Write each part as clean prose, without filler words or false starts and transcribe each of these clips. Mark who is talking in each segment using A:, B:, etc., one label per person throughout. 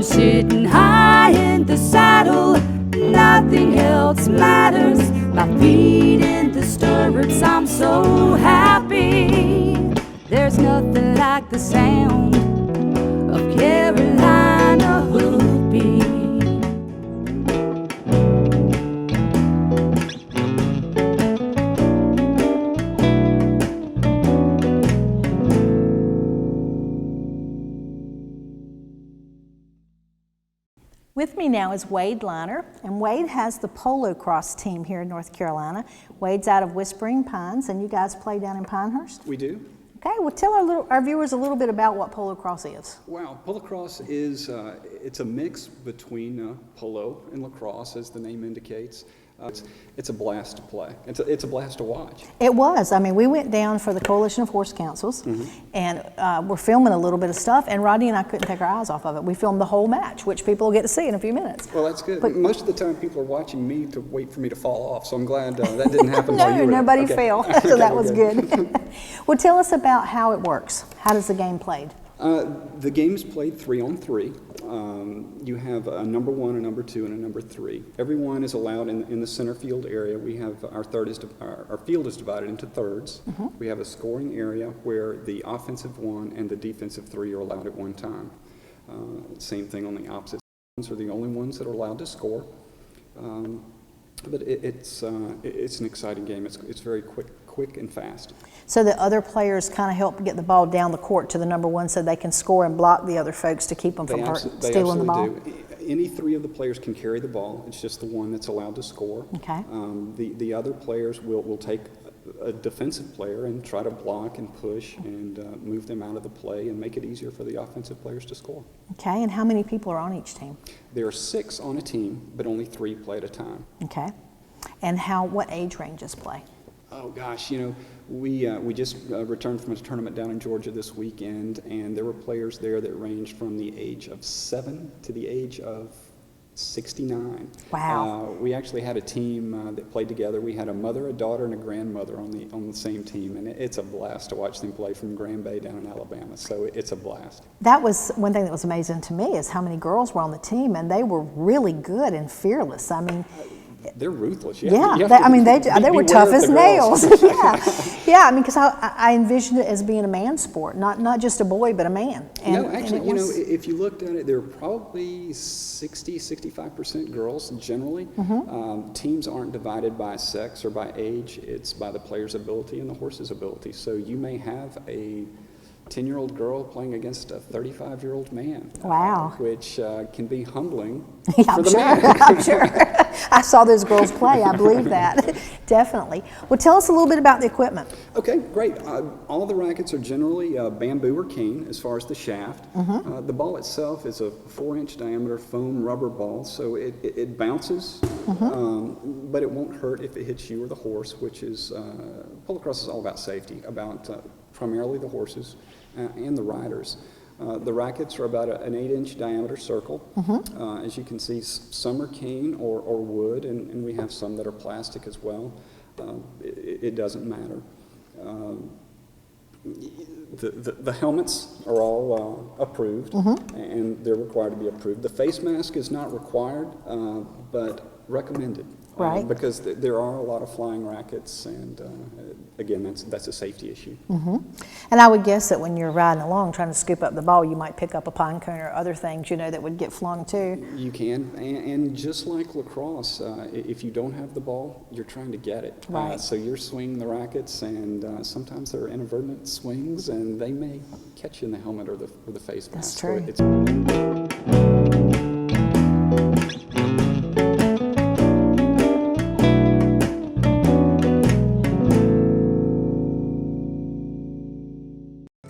A: Sitting high in the saddle, nothing else matters. My feet in the stirrups, I'm so happy. There's nothing like the sound of Carolina whoopee.
B: With me now is Wade Liner, and Wade has the Polocrosse team here in North Carolina. Wade's out of Whispering Pines, and you guys play down in Pinehurst?
C: We do.
B: Okay, well tell our viewers a little bit about what Polocrosse is.
C: Wow, Polocrosse is it's a mix between polo and lacrosse, as the name indicates. It's a blast to play. It's a blast to watch.
B: It was. I mean, we went down for the Coalition of Horse Councils, and we're filming a little bit of stuff, and Rodney and I couldn't take our eyes off of it. We filmed the whole match, which people will get to see in a few minutes.
C: Well, that's good. But most of the time, people are watching me to wait for me to fall off, so I'm glad that didn't happen while you were there.
B: Nobody fell, so that was good. Well, tell us about how it works. How does the game played?
C: The game is played 3-on-3. You have a number 1, a number 2, and a number 3. Everyone is allowed in the center field area. We have our field is divided into thirds. We have a scoring area where the offensive 1 and the defensive 3 are allowed at one time. Same thing on the opposite sides are the only ones that are allowed to score. But it's an exciting game. It's very quick and fast.
B: So the other players kind of help get the ball down the court to the number 1 so they can score and block the other folks to keep them from stealing the ball?
C: Do. Any 3 of the players can carry the ball. It's just the one that's allowed to score.
B: Okay.
C: The other players will take a defensive player and try to block and push and move them out of the play and make it easier for the offensive players to score.
B: Okay, and how many people are on each team?
C: There are 6 on a team, but only 3 play at a time.
B: Okay. And what age ranges play?
C: Oh gosh, we just returned from a tournament down in Georgia this weekend, and there were players there that ranged from the age of 7 to the age of 69.
B: Wow.
C: We actually had a team that played together. We had a mother, a daughter, and a grandmother on the same team, and it's a blast to watch them play from Grand Bay down in Alabama. So it's a blast.
B: That was one thing that was amazing to me is how many girls were on the team, and they were really good and fearless. I mean,
C: they're ruthless.
B: They were tough as nails. Yeah. I mean, because I envisioned it as being a man's sport, not just a boy, but a man.
C: And, actually, if you looked at it, there were probably 65% girls generally. Teams aren't divided by sex or by age. It's by the player's ability and the horse's ability. So you may have a 10-year-old girl playing against a 35-year-old man.
B: Wow.
C: Which can be humbling
B: for the man. I'm sure. I saw those girls play. I believe that. Definitely. Well, tell us a little bit about the equipment.
C: Okay, great. All of the rackets are generally bamboo or cane as far as the shaft. The ball itself is a 4-inch diameter foam rubber ball, so it bounces, but it won't hurt if it hits you or the horse, which is, Polocrosse is all about safety, about primarily the horses and the riders. The rackets are about an 8-inch diameter circle. As you can see, some are cane or wood, and we have some that are plastic as well. It doesn't matter. The helmets are all approved, and they're required to be approved. The face mask is not required, but recommended.
B: Right.
C: Because there are a lot of flying rackets, and again, that's a safety issue.
B: And I would guess that when you're riding along trying to scoop up the ball, you might pick up a pine cone or other things, that would get flung too.
C: You can, and just like lacrosse, if you don't have the ball, you're trying to get it.
B: Right.
C: So you're swinging the rackets, and sometimes there are inadvertent swings, and they may catch you in the helmet or the face mask.
B: That's true.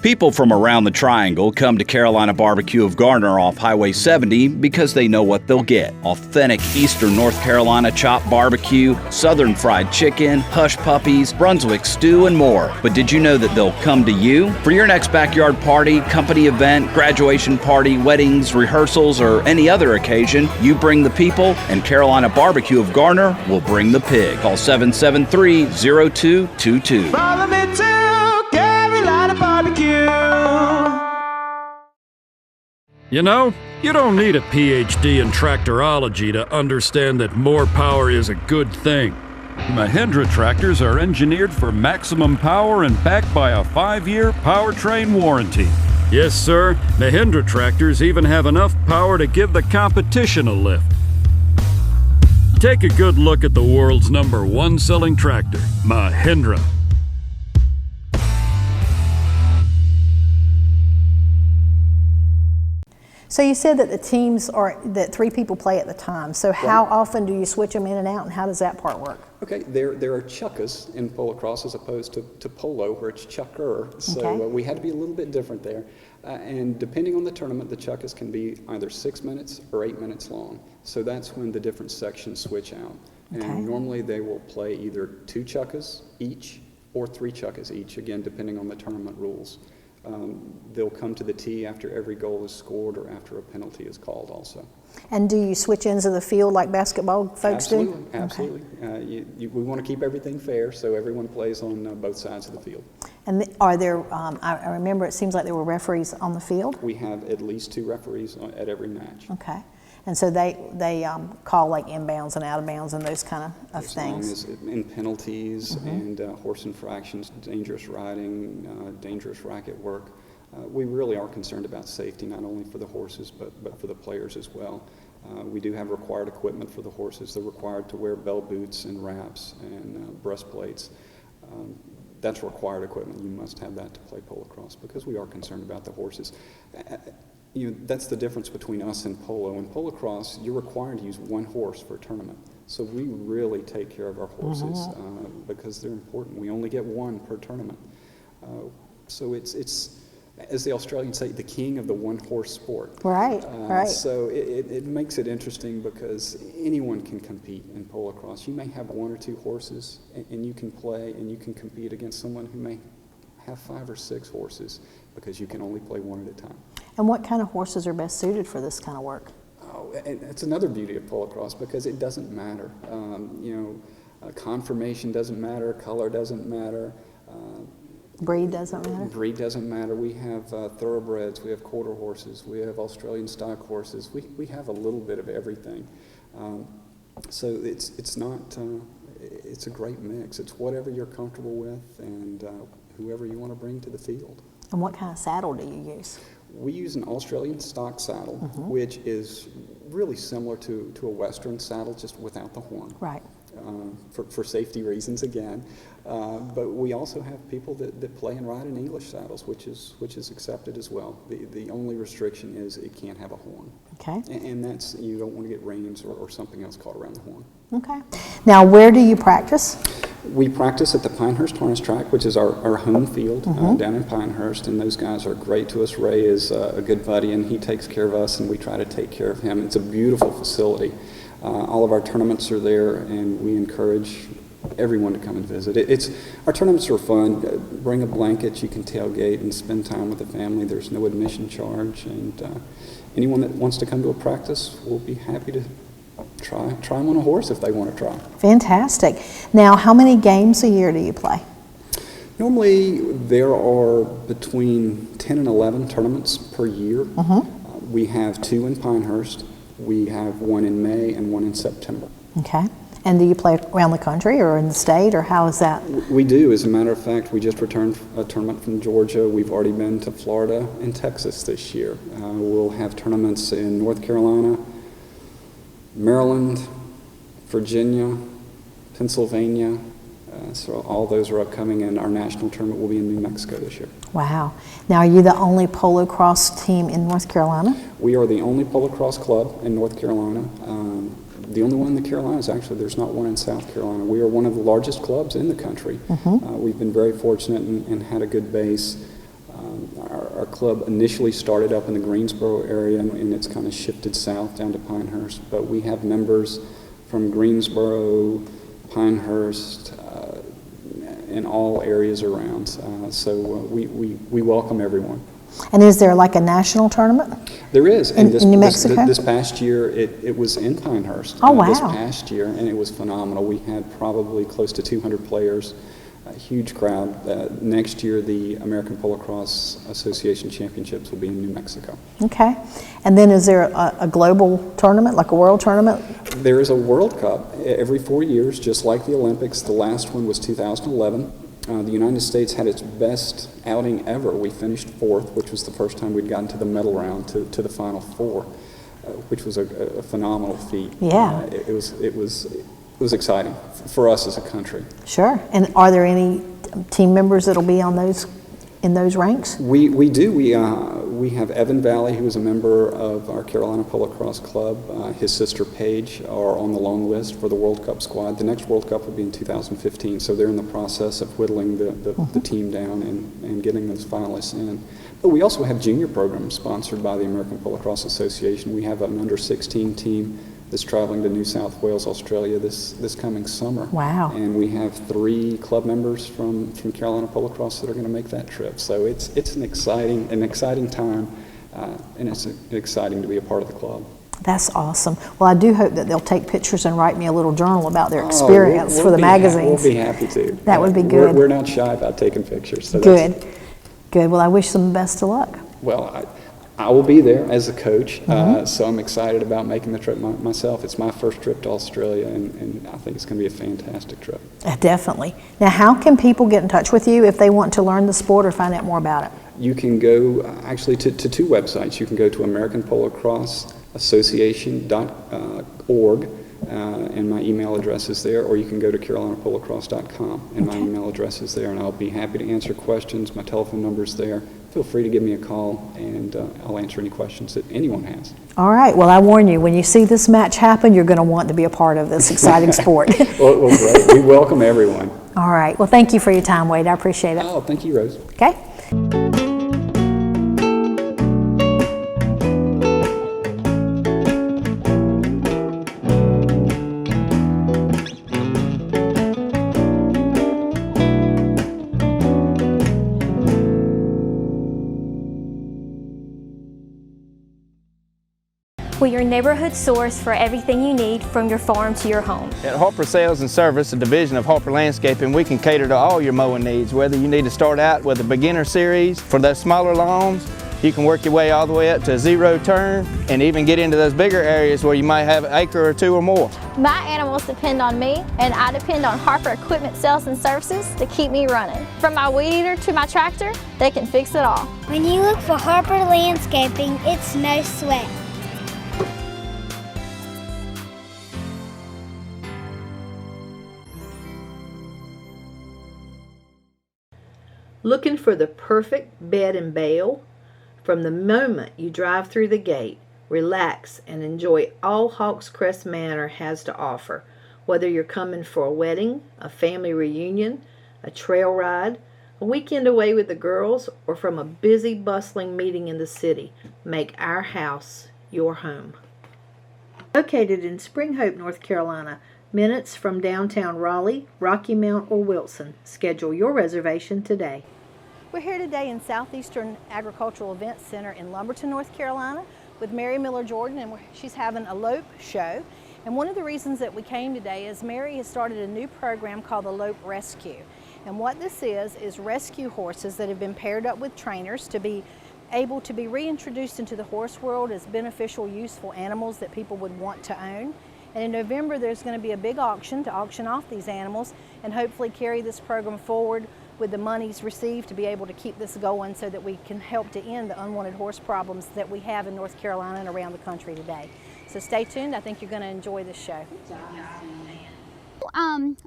D: People from around the Triangle come to Carolina Barbecue of Garner off Highway 70 because they know what they'll get. Authentic Eastern North Carolina chopped barbecue, Southern fried chicken, hush puppies, Brunswick stew, and more. But did you know that they'll come to you? For your next backyard party, company event, graduation party, weddings, rehearsals, or any other occasion, you bring the people, and Carolina Barbecue of Garner will bring the pig. Call 773-0222.
E: Follow me to Carolina Barbecue.
F: You know,
E: You don't need a PhD in tractorology to understand that more power is a good thing. Mahindra tractors are engineered for maximum power and backed by a 5-year powertrain warranty. Yes, sir, Mahindra tractors even have enough power to give the competition a lift. Take a good look at the world's #1 selling tractor, Mahindra.
B: So you said that the teams are, that 3 people play at the time. So how often do you switch them in and out, and how does that part work?
C: Okay, there are chuckas in Polocrosse as opposed to polo, where it's chucker. So
B: Okay.
C: we had to be a little bit different there. And depending on the tournament, the chuckas can be either 6 minutes or 8 minutes long. So that's when the different sections switch out.
B: Okay.
C: And normally they will play either 2 chuckas each or 3 chuckas each, again, depending on the tournament rules. They'll come to the tee after every goal is scored or after a penalty is called also.
B: And do you switch ends of the field like basketball folks do?
C: Absolutely. We want to keep everything fair, so everyone plays on both sides of the field.
B: And are there, I remember it seems like there were referees on the field?
C: We have at least 2 referees at every match.
B: Okay. And so they call like inbounds and out of bounds and those kind of
C: As
B: things?
C: long as in penalties and horse infractions, dangerous riding, dangerous racket work. We really are concerned about safety, not only for the horses, but for the players as well. We do have required equipment for the horses. They're required to wear bell boots and wraps and breastplates. That's required equipment. You must have that to play Polocrosse because we are concerned about the horses. That's the difference between us and polo. In Polocrosse, you're required to use 1 horse for a tournament. So we really take care of our horses because they're important. We only get 1 per tournament. So it's, as the Australians say, the king of the 1-horse sport.
B: Right, right.
C: So it makes it interesting because anyone can compete in Polocrosse. You may have 1 or 2 horses and you can play and you can compete against someone who may have 5 or 6 horses because you can only play 1 at a time.
B: And what kind of horses are best suited for this kind of work?
C: Oh, and that's another beauty of Polocrosse because it doesn't matter. Conformation doesn't matter, color doesn't matter.
B: Breed doesn't matter?
C: Breed doesn't matter. We have thoroughbreds, we have quarter horses, we have Australian stock horses. We have a little bit of everything. So it's not, it's a great mix. It's whatever you're comfortable with and whoever you want to bring to the field.
B: And what kind of saddle do you use?
C: We use an Australian stock saddle, which is really similar to a Western saddle, just without the horn.
B: Right.
C: For safety reasons again. But we also have people that play and ride in English saddles, which is accepted as well. The only restriction is it can't have a horn.
B: Okay.
C: And that's, you don't want to get reins or something else caught around the horn.
B: Okay. Now, where do you practice?
C: We practice at the Pinehurst Harness Track, which is our home field down in Pinehurst, and those guys are great to us. Ray is a good buddy, and he takes care of us, and we try to take care of him. It's a beautiful facility. All of our tournaments are there, and we encourage everyone to come and visit. Our tournaments are fun. Bring a blanket, you can tailgate and spend time with the family. There's no admission charge, and anyone that wants to come to a practice, we'll be happy to try them on a horse if they want to try.
B: Fantastic. Now, how many games a year do you play?
C: Normally, there are between 10 and 11 tournaments per year. We have 2 in Pinehurst. We have 1 in May and 1 in September.
B: Okay. And do you play around the country or in the state, or how is that?
C: We do. As a matter of fact, we just returned a tournament from Georgia. We've already been to Florida and Texas this year. We'll have tournaments in North Carolina, Maryland, Virginia, Pennsylvania. So all those are upcoming, and our national tournament will be in New Mexico this year.
B: Wow. Now, are you the only Polocrosse team in North Carolina?
C: We are the only Polocrosse club in North Carolina. The only one in the Carolinas, actually. There's not one in South Carolina. We are one of the largest clubs in the country. We've been very fortunate and had a good base. Our club initially started up in the Greensboro area, and it's kind of shifted south down to Pinehurst. But we have members from Greensboro, Pinehurst, in all areas around. So we welcome everyone.
B: And is there like a national tournament?
C: There is.
B: In New Mexico?
C: This past year, it was in Pinehurst.
B: Oh, wow.
C: This past year, and it was phenomenal. We had probably close to 200 players. a huge crowd. Next year, the American Polocrosse Association Championships will be in New Mexico.
B: Okay. And then is there a global tournament, like a world tournament?
C: There is a World Cup every 4 years, just like the Olympics. The last one was 2011. The United States had its best outing ever. We finished 4th, which was the first time we'd gotten to the medal round, to the Final Four, which was a phenomenal feat.
B: Yeah.
C: It was exciting for us as a country.
B: Sure. And are there any team members that'll be on in those ranks?
C: We do. We have Evan Valley, who is a member of our Carolina Polocrosse Club. His sister Paige are on the long list for the World Cup squad. The next World Cup will be in 2015, so they're in the process of whittling the team down and getting those finalists in. But we also have junior programs sponsored by the American Polocrosse Association. We have an under-16 team that's traveling to New South Wales, Australia this coming summer.
B: Wow.
C: And we have 3 club members from Carolina Polocrosse that are going to make that trip. So it's an exciting time, and it's exciting to be a part of the club.
B: That's awesome. Well, I do hope that they'll take pictures and write me a little journal about their experience for the magazines.
C: We'll be happy to.
B: That would be good.
C: We're not shy about taking pictures. So
B: Good. Good. Well, I wish them the best of luck.
C: Well, I will be there as a coach, so I'm excited about making the trip myself. It's my first trip to Australia, and I think it's going to be a fantastic trip.
B: Definitely. Now, how can people get in touch with you if they want to learn the sport or find out more about it?
C: You can go actually to 2 websites. You can go to AmericanPolocrosseAssociation.org, and my email address is there, or you can go to CarolinaPolocrosse.com, and my email address is there, and I'll be happy to answer questions. My telephone number is there. Feel free to give me a call, and I'll answer any questions that anyone has.
B: All right. Well, I warn you, when you see this match happen, you're going to want to be a part of this exciting sport.
C: Well, great. We welcome everyone.
B: All right. Well, thank you for your time, Wade. I appreciate it.
C: Oh, thank you, Rose.
B: Okay.
F: We're your neighborhood source for everything you need from your farm to your home.
G: At Harper Sales and Service, a division of Harper Landscaping, we can cater to all your mowing needs. Whether you need to start out with a beginner series for those smaller lawns, you can work your way all the way up to a 0 turn and even get into those bigger areas where you might have an acre or 2 or more.
F: My animals depend on me, and I depend on Harper Equipment Sales and Services to keep me running. From my weed eater to my tractor, they can fix it all.
H: When you look for Harper Landscaping, it's no sweat.
I: Looking for the perfect bed and bale? From the moment you drive through the gate, relax and enjoy all Hawks Crest Manor has to offer. Whether you're coming for a wedding, a family reunion, a trail ride, a weekend away with the girls, or from a busy, bustling meeting in the city, make our house your home. Located in Spring Hope, North Carolina, minutes from downtown Raleigh, Rocky Mount, or Wilson. Schedule your reservation today.
B: We're here today in Southeastern Agricultural Events Center in Lumberton, North Carolina with Mary Miller Jordan, and she's having a LOPE show. And one of the reasons that we came today is Mary has started a new program called the LOPE Rescue. And what this is rescue horses that have been paired up with trainers to be able to be reintroduced into the horse world as beneficial, useful animals that people would want to own. And in November, there's going to be a big auction to auction off these animals and hopefully carry this program forward with the monies received to be able to keep this going so that we can help to end the unwanted horse problems that we have in North Carolina and around the country today. So stay tuned. I think you're going to enjoy this show.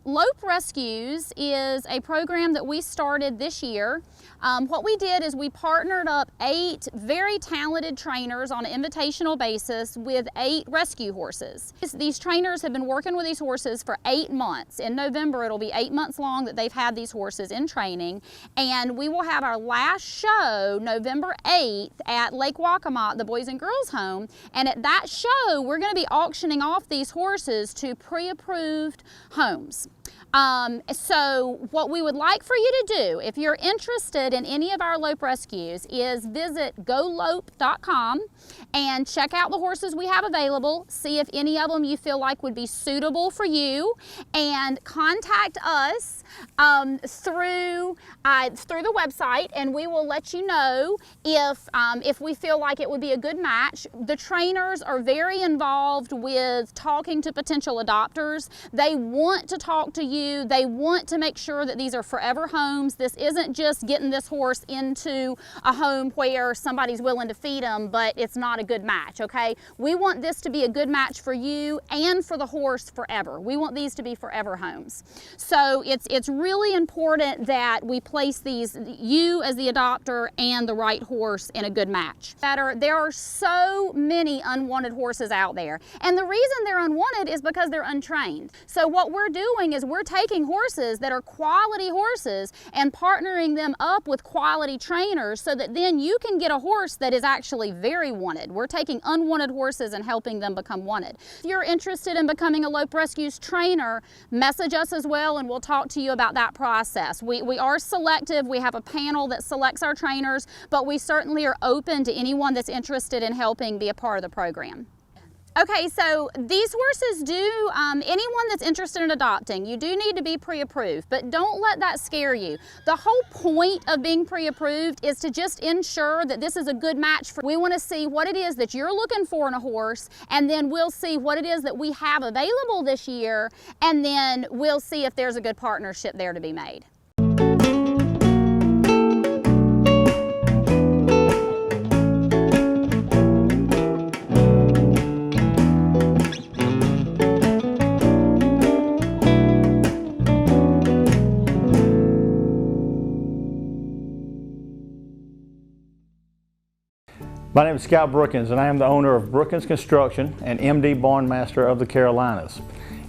J: LOPE Rescues is a program that we started this year. What we did is we partnered up 8 very talented trainers on an invitational basis with 8 rescue horses. These trainers have been working with these horses for 8 months. In November, it'll be 8 months long that they've had these horses in training. And we will have our last show November 8th at Lake Waccamaw, the Boys and Girls Home. And at that show, we're going to be auctioning off these horses to pre-approved homes. So what we would like for you to do, if you're interested in any of our LOPE rescues, is visit GoLope.com and check out the horses we have available, see if any of them you feel like would be suitable for you, and contact us through the website, and we will let you know if we feel like it would be a good match. The trainers are very involved with talking to potential adopters. They want to talk to you. They want to make sure that these are forever homes. This isn't just getting this horse into a home where somebody's willing to feed them, but it's not a good match, okay? We want this to be a good match for you and for the horse forever. We want these to be forever homes. So it's really important that we place these, you as the adopter and the right horse, in a good match. There are so many unwanted horses out there, and the reason they're unwanted is because they're untrained. So what we're doing is we're taking horses that are quality horses and partnering them up with quality trainers so that then you can get a horse that is actually very wanted. We're taking unwanted horses and helping them become wanted. If you're interested in becoming a LOPE Rescues trainer, message us as well and we'll talk to you about that process. We are selective. We have a panel that selects our trainers, but we certainly are open to anyone that's interested in helping be a part of the program. Okay, so these horses do, anyone that's interested in adopting, you do need to be pre-approved, but don't let that scare you. The whole point of being pre-approved is to just ensure that this is a good match for, we want to see what it is that you're looking for in a horse, and then we'll see what it is that we have available this year, and then we'll see if there's a good partnership there to be made.
K: My name is Scott Brookins, and I am the owner of Brookins Construction and MD Barn Master of the Carolinas.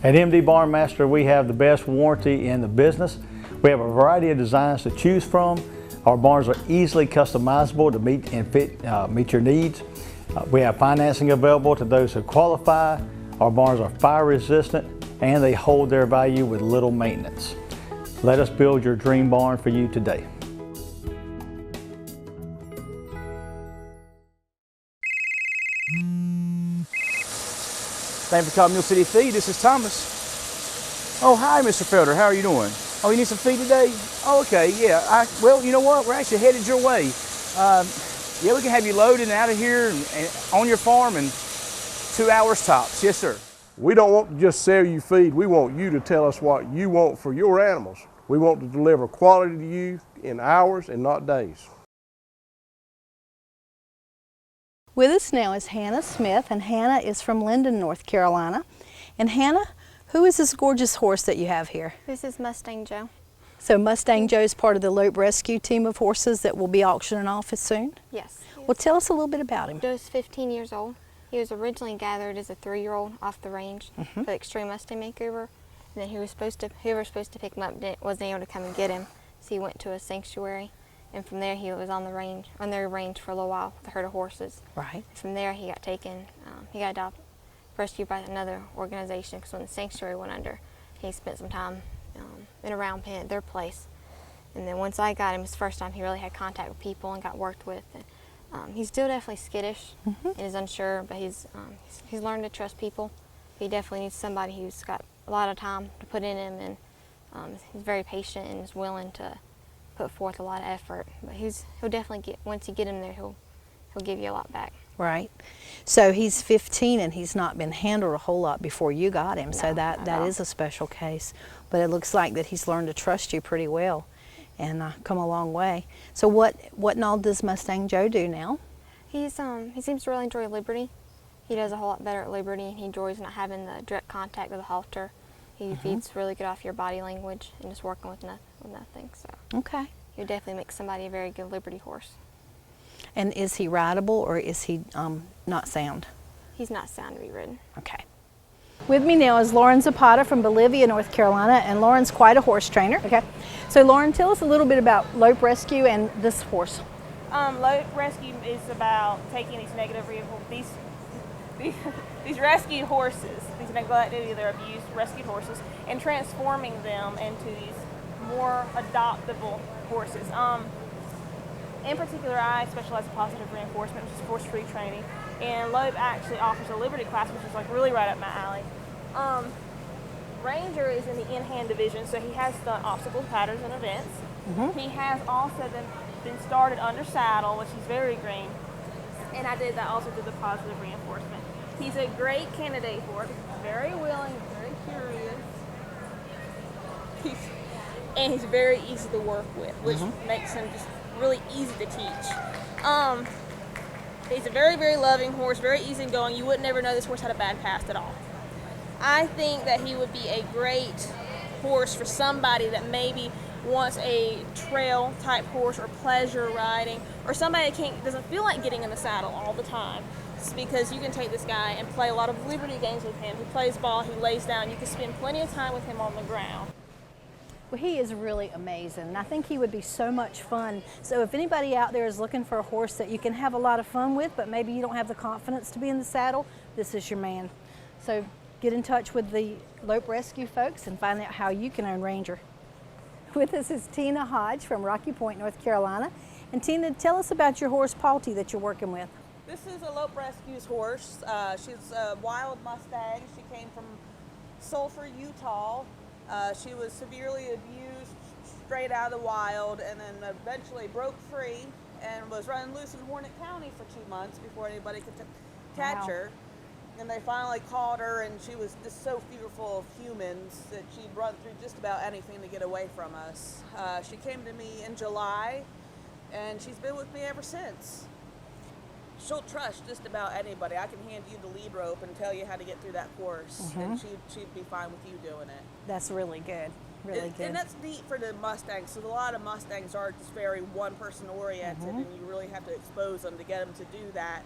K: At MD Barn Master, we have the best warranty in the business. We have a variety of designs to choose from. Our barns are easily customizable to meet your needs. We have financing available to those who qualify. Our barns are fire resistant and they hold their value with little maintenance. Let us build your dream barn for you today.
L: Thank you for calling Mill City Feed. This is Thomas. Oh, hi, Mr. Felder. How are you doing? Oh, you need some feed today? Oh, okay, yeah. Well, you know what? We're actually headed your way. Yeah, we can have you loaded and out of here and on your farm in 2 hours tops. Yes, sir.
M: We don't want to just sell you feed. We want you to tell us what you want for your animals. We want to deliver quality to you in hours and not days.
B: With us now is Hannah Smith, and Hannah is from Linden, North Carolina. And Hannah, who is this gorgeous horse that you have here?
N: This is Mustang Joe.
B: So Mustang Joe is part of the LOPE Rescue team of horses that will be auctioning off as soon?
N: Yes.
B: Well, tell us a little bit about him.
N: Joe's 15 years old. He was originally gathered as a 3-year-old off the range for the Extreme Mustang Makeover. And then whoever was supposed to pick him up wasn't able to come and get him, so he went to a sanctuary. And from there, he was on their range for a little while with a herd of horses.
B: Right.
N: From there, he got taken. He got rescued by another organization because when the sanctuary went under, he spent some time in a round pen at their place. And then once I got him, it was the first time he really had contact with people and got worked with. And, he's still definitely skittish and is unsure, but he's learned to trust people. He definitely needs somebody who's got a lot of time to put in him, and he's very patient and is willing to put forth a lot of effort. But he'll definitely once you get him there, he'll give you a lot back.
B: Right. So he's 15 and he's not been handled a whole lot before you got him. No, so that is a special case. But it looks like that he's learned to trust you pretty well and come a long way. So what and all does Mustang Joe do now?
N: He seems to really enjoy liberty. He does a whole lot better at liberty. He enjoys not having the direct contact with the halter. He feeds really good off your body language and just working with nothing. So
B: okay,
N: you definitely make somebody a very good liberty horse.
B: And is he rideable or is he not sound?
N: He's not sound to be ridden.
B: Okay. With me now is Lauren Zapata from Bolivia, North Carolina, and Lauren's quite a horse trainer. Okay. So Lauren, tell us a little bit about LOPE Rescue and this horse.
O: LOPE Rescue is about taking these negative these rescued horses, these neglected, either abused, rescued horses, and transforming them into these more adoptable horses. In particular, I specialize in positive reinforcement, which is force-free training, and LOPE actually offers a liberty class, which is like really right up my alley. Ranger is in the in-hand division, so he has done obstacles, patterns, and events. He has also been started under saddle, which he's very green, and I did that also through the positive reinforcement. He's a great candidate for it. He's very willing, very curious, and he's very easy to work with, which makes him just really easy to teach. He's a very, very loving horse, very easygoing. You would never know this horse had a bad past at all. I think that he would be a great horse for somebody that maybe wants a trail type horse or pleasure riding, or somebody that doesn't feel like getting in the saddle all the time. It's because you can take this guy and play a lot of liberty games with him. He plays ball, he lays down. You can spend plenty of time with him on the ground.
B: Well, he is really amazing, and I think he would be so much fun. So if anybody out there is looking for a horse that you can have a lot of fun with, but maybe you don't have the confidence to be in the saddle, this is your man. So get in touch with the Lope Rescue folks and find out how you can own Ranger. With us is Tina Hodge from Rocky Point, North Carolina. And Tina, tell us about your horse, Palty, that you're working with.
P: This is a Lope Rescue's horse. She's a wild Mustang. She came from Sulphur, Utah. She was severely abused straight out of the wild, and then eventually broke free and was running loose in Hornet County for 2 months before anybody could catch her. And they finally caught her, and she was just so fearful of humans that she'd run through just about anything to get away from us. She came to me in July, and she's been with me ever since. She'll trust just about anybody. I can hand you the lead rope and tell you how to get through that course, and she'd be fine with you doing it.
B: That's really good, really good.
P: And that's neat for the Mustangs. So a lot of Mustangs are just very one-person oriented, and you really have to expose them to get them to do that.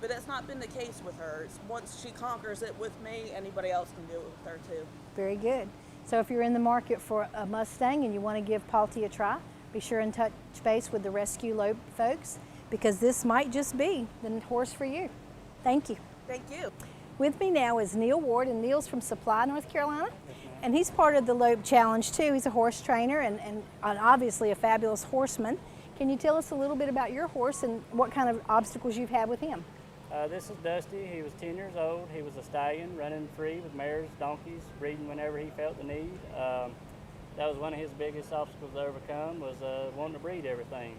P: But that's not been the case with her. It's once she conquers it with me, anybody else can do it with her too.
B: Very good. So if you're in the market for a Mustang and you want to give Palty a try, be sure and touch base with the Rescue Lope folks, because this might just be the horse for you. Thank you.
P: Thank you.
B: With me now is Neil Ward, and Neil's from Supply, North Carolina. And he's part of the Lope Challenge too. He's a horse trainer and obviously a fabulous horseman. Can you tell us a little bit about your horse and what kind of obstacles you've had with him?
Q: This is Dusty. He was 10 years old. He was a stallion running free with mares, donkeys, breeding whenever he felt the need. That was one of his biggest obstacles to overcome, was wanting to breed everything.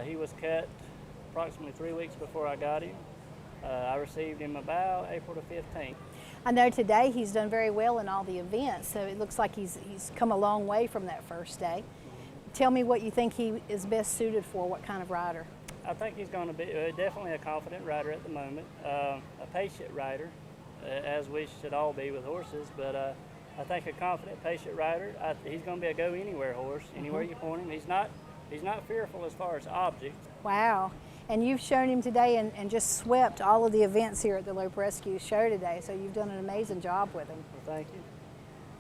Q: He was cut approximately 3 weeks before I got him. I received him about April the 15th.
B: I know today he's done very well in all the events, so it looks like he's come a long way from that first day. Tell me what you think he is best suited for, what kind of rider?
Q: I think he's going to be definitely a confident rider at the moment, a patient rider, as we should all be with horses, but I think a confident, patient rider. He's going to be a go-anywhere horse, anywhere you point him. He's not fearful as far as objects.
B: Wow. And you've shown him today and just swept all of the events here at the Lope Rescue show today, so you've done an amazing job with him.
Q: Well, thank you.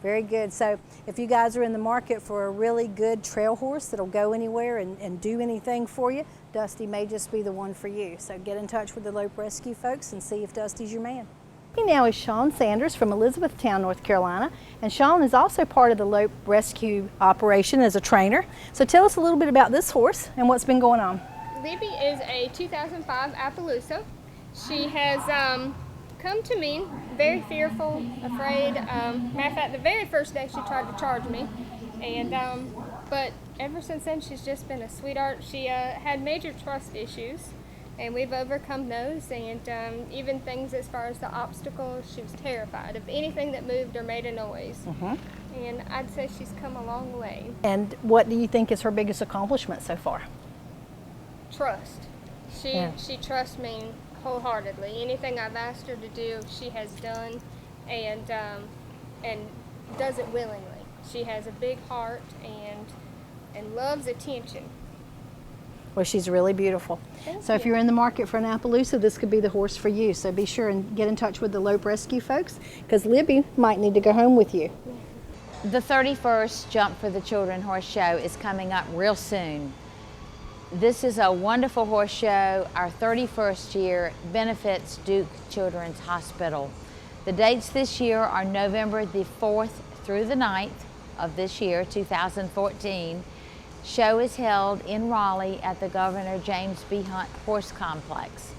B: Very good. So if you guys are in the market for a really good trail horse that'll go anywhere and do anything for you, Dusty may just be the one for you. So get in touch with the Lope Rescue folks and see if Dusty's your man. He now is Sean Sanders from Elizabethtown, North Carolina, and Sean is also part of the Lope Rescue operation as a trainer. So tell us a little bit about this horse and what's been going on.
R: Libby is a 2005 Appaloosa. She has come to me very fearful, afraid. Matter of fact, the very first day she tried to charge me, and but ever since then she's just been a sweetheart. She had major trust issues, and we've overcome those, and even things as far as the obstacles, she was terrified of anything that moved or made a noise. And I'd say she's come a long way.
B: And what do you think is her biggest accomplishment so far?
R: Trust. She trusts me wholeheartedly. Anything I've asked her to do, she has done, and does it willingly. She has a big heart and loves attention.
B: Well, she's really beautiful. So if you're in the market for an Appaloosa, this could be the horse for you. So be sure and get in touch with the Lope Rescue folks, because Libby might need to go home with you.
S: The 31st Jump for the Children Horse Show is coming up real soon. This is a wonderful horse show. Our 31st year benefits Duke Children's Hospital. The dates this year are November the 4th through the 9th of this year, 2014. Show is held in Raleigh at the Governor James B. Hunt Horse Complex.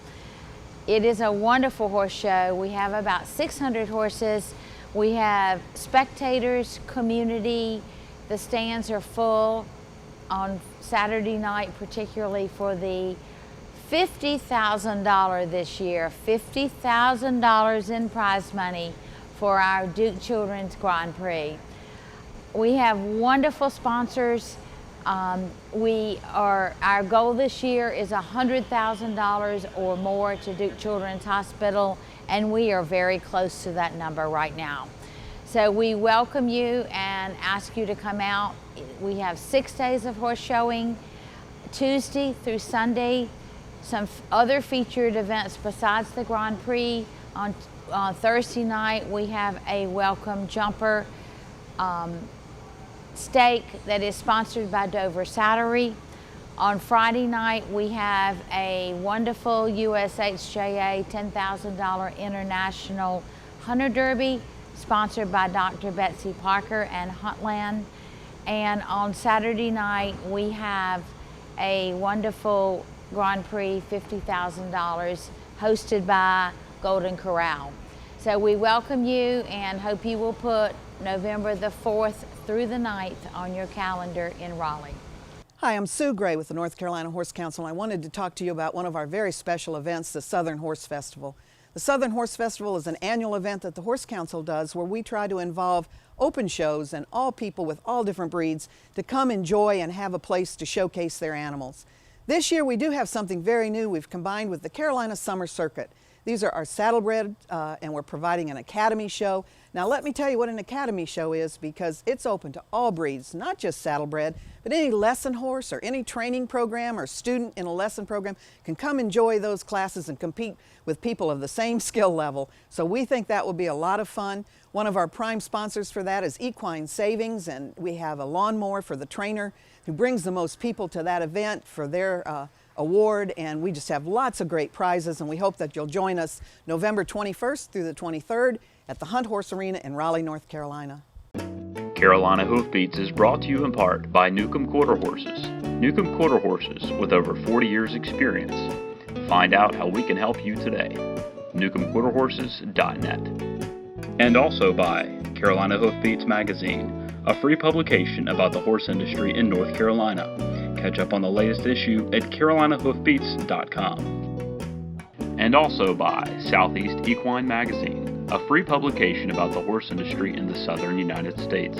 S: It is a wonderful horse show. We have about 600 horses. We have spectators, community. The stands are full on Saturday night, particularly for the $50,000 this year, $50,000 in prize money for our Duke Children's Grand Prix. We have wonderful sponsors. Our goal this year is $100,000 or more to Duke Children's Hospital, and we are very close to that number right now. So we welcome you and ask you to come out. We have 6 days of horse showing, Tuesday through Sunday, some other featured events besides the Grand Prix. On Thursday night, we have a welcome jumper stake that is sponsored by Dover Saddlery. On Friday night, we have a wonderful USHJA $10,000 International Hunter Derby sponsored by Dr. Betsy Parker and Huntland. And on Saturday night, we have a wonderful Grand Prix $50,000 hosted by Golden Corral. So we welcome you and hope you will put November the 4th through the 9th on your calendar in Raleigh.
T: Hi, I'm Sue Gray with the North Carolina Horse Council. I wanted to talk to you about one of our very special events, the Southern Horse Festival. The Southern Horse Festival is an annual event that the Horse Council does where we try to involve open shows and all people with all different breeds to come enjoy and have a place to showcase their animals. This year we do have something very new we've combined with the Carolina Summer Circuit. These are our saddlebred and we're providing an academy show. Now let me tell you what an academy show is, because it's open to all breeds, not just saddlebred, but any lesson horse or any training program or student in a lesson program can come enjoy those classes and compete with people of the same skill level. So we think that will be a lot of fun. One of our prime sponsors for that is Equine Savings, and we have a lawnmower for the trainer who brings the most people to that event for their award, and we just have lots of great prizes, and we hope that you'll join us November 21st through the 23rd at the Hunt Horse Arena in Raleigh, North Carolina.
U: Carolina Hoofbeats is brought to you in part by Newcomb Quarter Horses. Newcomb Quarter Horses with over 40 years experience. Find out how we can help you today. NewcombQuarterHorses.net. And also by Carolina Hoofbeats Magazine, a free publication about the horse industry in North Carolina. Catch up on the latest issue at carolinahoofbeats.com. And also by Southeast Equine Magazine, a free publication about the horse industry in the southern United States.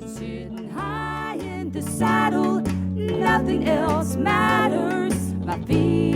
A: Sitting high in the saddle, nothing else matters. My feet